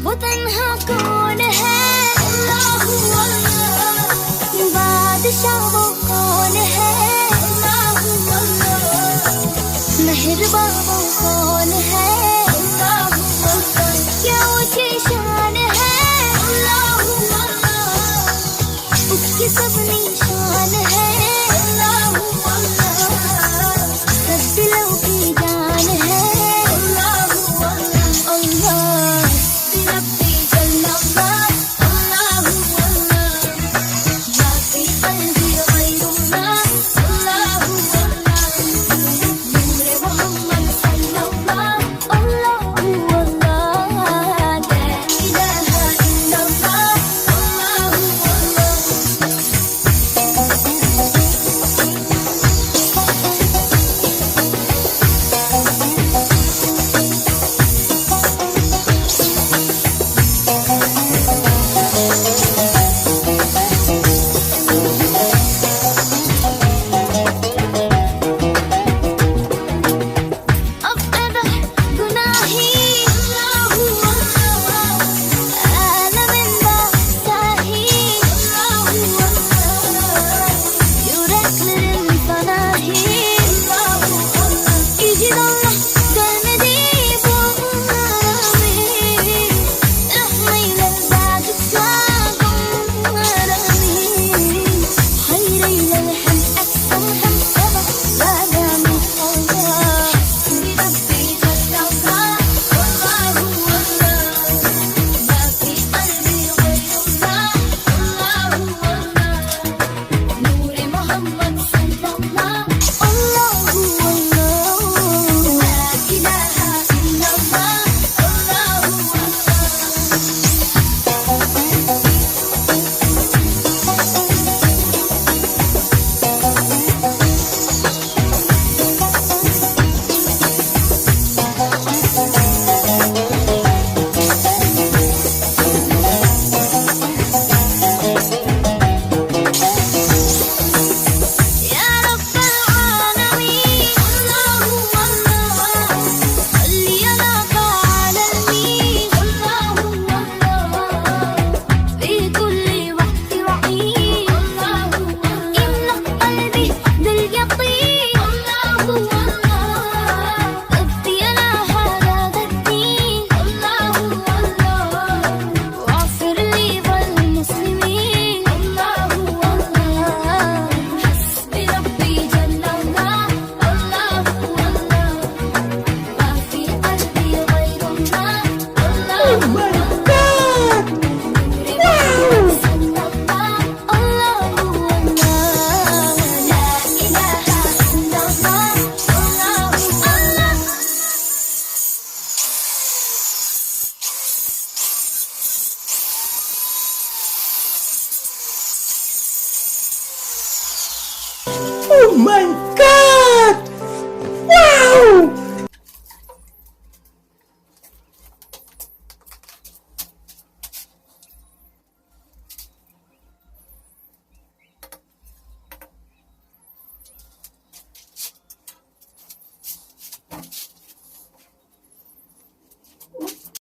वो तन्हा कौन है, अल्लाह अल्लाह, बादशाह वो कौन है, अल्लाह अल्लाह, मेहरबान वो कौन है, अल्लाह अल्लाह, क्या ऊंची शान है, अल्लाह अल्लाह, उसकी सब निशान है, अल्लाह अल्लाह, सब दिलों की जान है, अल्लाह अल्लाह, अल्लाह रब्बी जल्लल्लाह, अल्लाह अल्लाह, मा फी क़ल्बी गैरुल्लाह, अल्लाह अल्लाह, नूर मोहम्मद सल्लल्लाह, अल्लाह अल्लाह, ला इलाहा इल्लल्लाह, अल्लाह अब अदा गुनाही, अल्लाह अल्लाह, आलम बासाही, अल्लाह अल्लाह, yüreklerin fanahi, Allah Allah, İcid Allah görmedi bu alemi, rahmeyle bağışla gönlümü, hayreyle hem aksam hem sabah bağlamı Allah, Rabbi Jallallah, Allah Allah, ma fi qalbi ghayrullah, Allah Allah, Nur Muhammad sallallahu, Allah Allah, la ilaha illallah, Allah يا رب العالمين، الله الله، صلي على العالمين، الله الله، في كل وقت وحين، الله الله، املأ قلبي باليقين، الله الله، ربي على هذا الدين، الله الله، واغفر لي وللمسلمين، الله الله، حسبي ربي جل الله، الله الله، ما في قلبي غير الله، الله الله، نور محمد صلى الله، الله الله، لا إله إلا الله، الله الله. Oh my God! Wow!